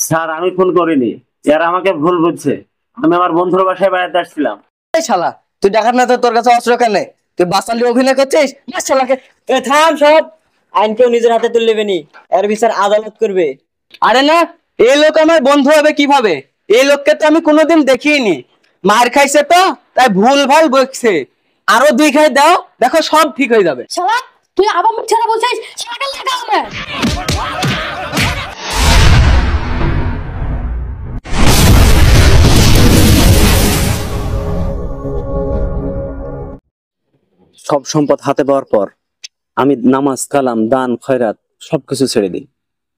Sir আমি phone করিনি, এরা আমাকে ভুল বুঝছে। আমি আমার বন্ধুর বাসায় বেড়াতে আসছিলাম। এই শালা, তুই ডাকাত না তো তোর কাছে অস্ত্র কেন? তুই বাসালি অভিনয় করছিস না শালাকে? থাম সব। আইন কেউ নিজের হাতে তুলে নেবেনি, এর বিচার আদালত করবে। আরে না, এই লোক আমার বন্ধু হবে কিভাবে? এই লোককে তো আমি কোনোদিন দেখিনি। মার খাইছে তো তাই ভুল ভাল বকছে। আরো 2 খাই দাও, দেখো সব ঠিক হয়ে যাবে। শালা তুই আবার মিথ্যা বলছিস, শালাকে লাগা আমার। সব সম্পদ হাতে পাওয়ার পর আমি নামাজ কালাম দান খয়রাত সবকিছু ছেড়ে দিই।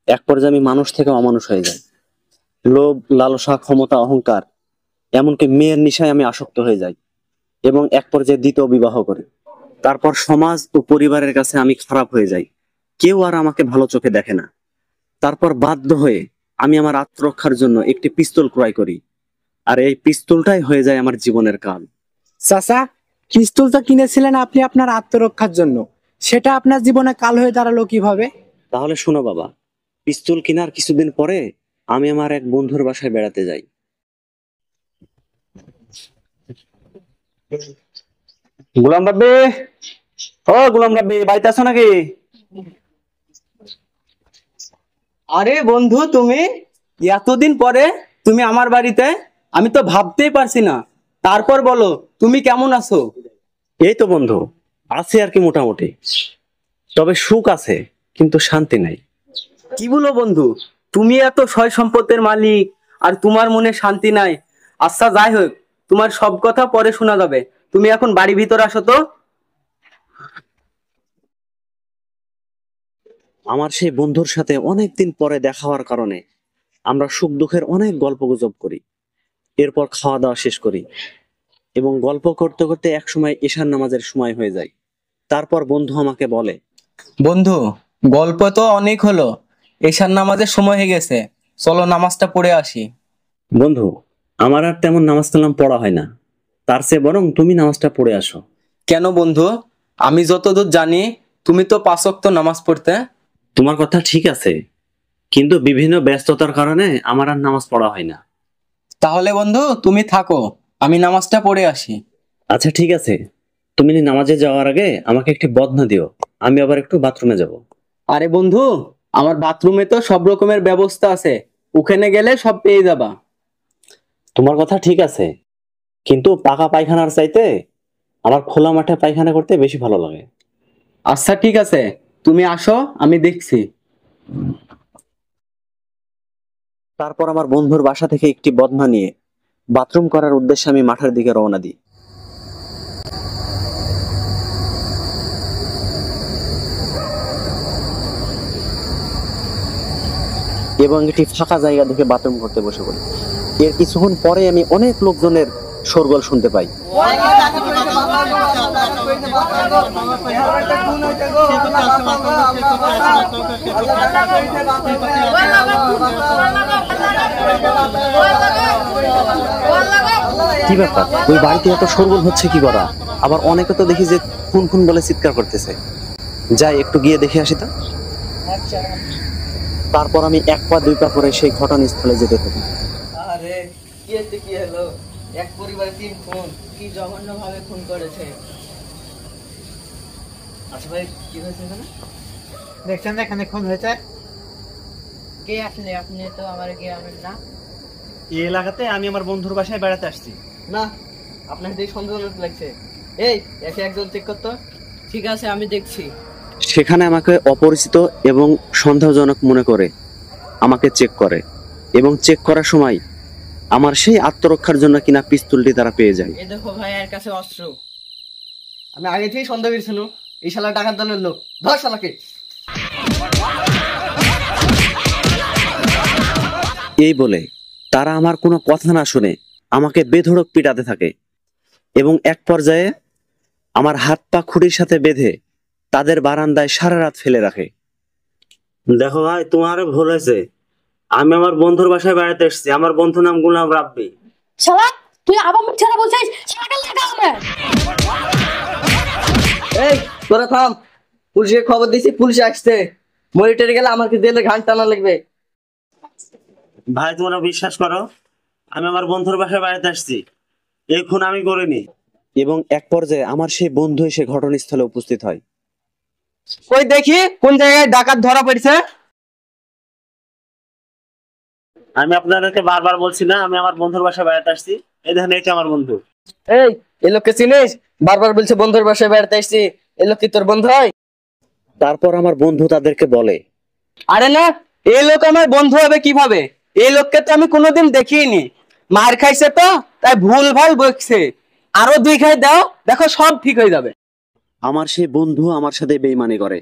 এক পর্যায়ে আমি মানুষ থেকে অমানুষ হয়ে যাই। লোভ লালসা ক্ষমতা অহংকার এমনকি মেয়ের নেশায় আমি আসক্ত হয়ে যাই এবং এক পর্যায়ে দ্বিতীয় বিবাহ করি। তারপর সমাজ ও পরিবারের কাছে আমি খারাপ হয়ে যাই, কেউ আর আমাকে ভালো চোখে দেখে না। তারপর বাধ্য হয়ে আমি আমার আত্মরক্ষার জন্য একটি পিস্তল ক্রয় করি, আর এই পিস্তলটাই হয়ে যায় আমার জীবনের কাল। চাচা, পিস্তলটা কিনেছিলেন আপনি আপনার আত্মরক্ষার জন্য, সেটা আপনার জীবনে কাল হয়ে দাঁড়ালো কিভাবে? তাহলে শোনো বাবা, পিস্তল কেনার কিছুদিন পরে আমি আমার এক বন্ধুর বাসায় বেড়াতে যাই। গোলাম রাব্বি, ও গোলাম রাব্বি, বাড়িতে আছো নাকি? আরে বন্ধু, তুমি এতদিন পরে তুমি আমার বাড়িতে? আমি তো ভাবতেই পারছি না। তারপর বলো, তুমি কেমন আছো? এই তো বন্ধু, আছে আর কি মোটামুটি। তবে সুখ আছে কিন্তু শান্তি নাই। কি বলো বন্ধু, তুমি এত সয় সম্পত্তির মালিক আর তোমার মনে শান্তি নাই? আচ্ছা যাই হোক, তোমার সব কথা পরে শোনা যাবে। তুমি এখন বাড়ি ভিতর আসো তো। আমার সেই বন্ধুর সাথে অনেকদিন পরে দেখা হওয়ার কারণে আমরা সুখ দুঃখের অনেক গল্প গুজব করি। এরপর খাওয়া দাওয়া শেষ করি এবং গল্প করতে করতে একসময় এশার নামাজের সময় হয়ে যায়। তারপর বন্ধু আমাকে বলে, বন্ধু, গল্প তো অনেক হলো, এশার নামাজের সময় হয়ে গেছে, চলো নামাজটা পড়ে আসি। বন্ধু আমার আর তেমন নামাজ কালাম পড়া হয় না, তার চেয়ে বরং তুমি নামাজটা পড়ে আসো। কেন বন্ধু? আমি যতদূর জানি তুমি তো 5 ওয়াক্ত নামাজ পড়তে। তোমার কথা ঠিক আছে, কিন্তু বিভিন্ন ব্যস্ততার কারণে আমার আর নামাজ পড়া হয় না। তাহলে বন্ধু তুমি থাকো, আমি নামাজটা পড়ে আসি। আচ্ছা ঠিক আছে, তুমি নামাজে যাওয়ার আগে আমাকে একটি বদনা দিও, আমি আবার একটু বাথরুমে যাব। আরে বন্ধু, আমার বাথরুমে তো সব রকমের ব্যবস্থা আছে, ওখানে গেলে সব পেয়ে যাবা। তোমার কথা ঠিক আছে, কিন্তু পাকা পায়খানার চাইতে আমার খোলা মাঠে পায়খানা করতে বেশি ভালো লাগে। আচ্ছা ঠিক আছে, তুমি আসো, আমি দেখছি। তারপর আমার বন্ধুর বাসা থেকে একটি বদনা নিয়ে বাথরুম করার উদ্দেশ্যে আমি মাঠের দিকে রওনা দিই। এবং একটি ফাঁকা জায়গা দেখে বাথরুম করতে বসে পড়ি। এর কিছুক্ষণ পরে আমি অনেক লোকজনের শোরগোল শুনতে পাই। কি ব্যাপার, ওই বাড়িতে এত শোরগোল হচ্ছে কি করা? আবার অনেকে তো দেখি যে খুন খুন বলে চিৎকার করতেছে। যাই একটু গিয়ে দেখে আসি তো। তারপর আমি 1 পা 2 পা করে সেই ঘটনাস্থলে যেতে থাকি। আরে কি হলো? এক পরিবারে 3 খুন, কি জঘন্য ভাবে খুন করেছে। আচ্ছা ভাই, কি হয়েছে এখানে? দেখছেন না এখানে খুন হয়েছে? কে আপনি? আপনি তো আমার গ্রামের না। এই এলাকাতে আমি আমার বন্ধুর বাসায় বেড়াতে আসছি। না, আপনার দেখে সন্দেহজনক লাগছে। এই একে একজন চেক করতো। ঠিক আছে, আমি দেখছি। সেখানে আমাকে অপরিচিত এবং সন্দেহজনক মনে করে আমাকে চেক করে, এবং চেক করার সময় আমার সেই আত্মরক্ষার জন্য কিনা পিস্তলটি তারা পেয়ে যায়। এই দেখো ভাই, এর কাছে অস্ত্র। আমি আগে থেকেই সন্দেহ করেছিল এই শালা ডাকাত দলের লোক। ধর শালাকে। এই বলে তারা আমার কোনো কথা না শুনে আমাকে বেধড়ক পিটাতে থাকে এবং এক পর্যায়ে আমার হাত পা খুঁটির সাথে বেঁধে তাদের বারান্দায় সারা রাত ফেলে রাখে। দেখো ভাই, তোমার ভুল হয়েছে। আমি আমার বন্ধুর বাসায় বেড়াতে এসেছি, আমার বন্ধুর নাম গোলাম রাব্বি। শালা তুই আবার মিথ্যা বলছিস, শালাকে লাগা আমার। এই তোরা থাম, পুলিশে খবর দিছি, পুলিশ আসছে। মনিটরে গেলে আমাকে জেলে ঘান টানা লাগবে। ভাই তোমরা বিশ্বাস করো, আমি আমার বন্ধুর বাসায় বেড়াতে আসছি, এই খুন আমি করিনি। এবং এক পর্যায়ে আমার সেই বন্ধু এসে ঘটনাস্থলে উপস্থিত হয়। কই দেখি কোন জায়গায় ডাকাত ধরা পড়েছে। আমি আপনাদেরকে বারবার বলছি না আমি আমার বন্ধুর বাসায় বেড়াতে আসছি, এই দেখেন এটা আমার বন্ধু। এই লোককে চিনিস? বারবার বলছে বন্ধুর বাসায় বেড়াতে আসছি, এই লোক কি তোর বন্ধু হয়? তারপর আমার বন্ধু তাদেরকে বলে, আরে না, এই লোক আমার বন্ধু হবে কিভাবে? এই লোককে তো আমি কোনোদিন দেখিনি। মার খাইছে তো তাই ভুল ভাল বকছে, আরো 2 খাই দাও, দেখো সব ঠিক হয়ে যাবে। আমার সেই বন্ধু আমার সাথে বেইমানি করে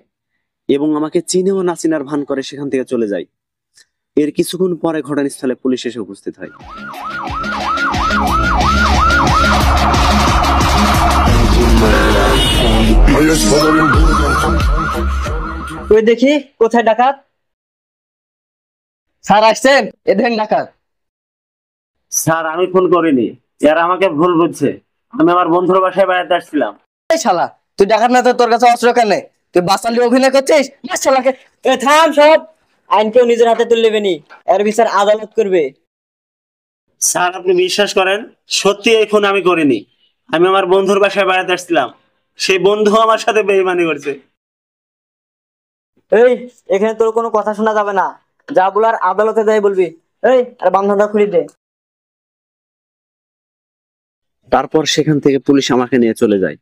এবং আমাকে চিনেও না চিনার ভান করে সেখান থেকে চলে যায়। এর কিছুক্ষণ পরে ঘটনাস্থলে পুলিশ এসে উপস্থিত হয়। তুই দেখি কোথায় ডাকাত। স্যার আসছেন, এদের ডাকাত। স্যার আমি ফোন করিনি, এরা আমাকে ভুল বুঝছে, আমি আমার বন্ধুর বাসায় বেড়াতে আসছিলাম। এই শালা, তুই ডাকাত না তো তোর কাছে অস্ত্র কেন? তুই বাসালি অভিনয় করছিস? মার শালাকে। থাম সব, আইন কেউ নিজের হাতে তুলে নেবেনি, এর বিচার আদালত করবে। স্যার আপনি বিশ্বাস করেন, সত্যি এই খুন আমি করিনি, আমি আমার বন্ধুর বাসায় বেড়াতে আসছিলাম, সেই বন্ধু আমার সাথে বেইমানি করছে। এই এখানে তোর কোনো কথা শোনা যাবে না, যা বলার আদালতে যাই বলবি। এই আর বান্ধবটা খুলে দে। তারপর সেখান থেকে পুলিশ আমাকে নিয়ে চলে যায়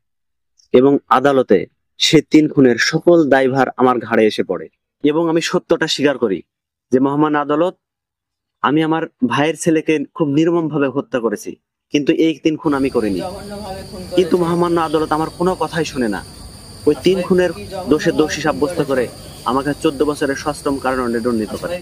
এবং আদালতে সে 3 খুনের সকল দায়ভার আমার ঘাড়ে এসে পড়ে। এবং আমি সত্যটা স্বীকার করি যে মহামান্য আদালত, আমি আমার ভাইয়ের ছেলেকে খুব নির্মম ভাবে হত্যা করেছি, কিন্তু এই 3 খুন আমি করিনি। জঘন্যভাবে খুন করে কিন্তু মহামান্য আদালত আমার কোনো কথাই শুনে না, ওই 3 খুনের দোষে দোষী সাব্যস্ত করে আমাকে 14 বছরের সশ্রম কারাদণ্ডে দণ্ডিত করে।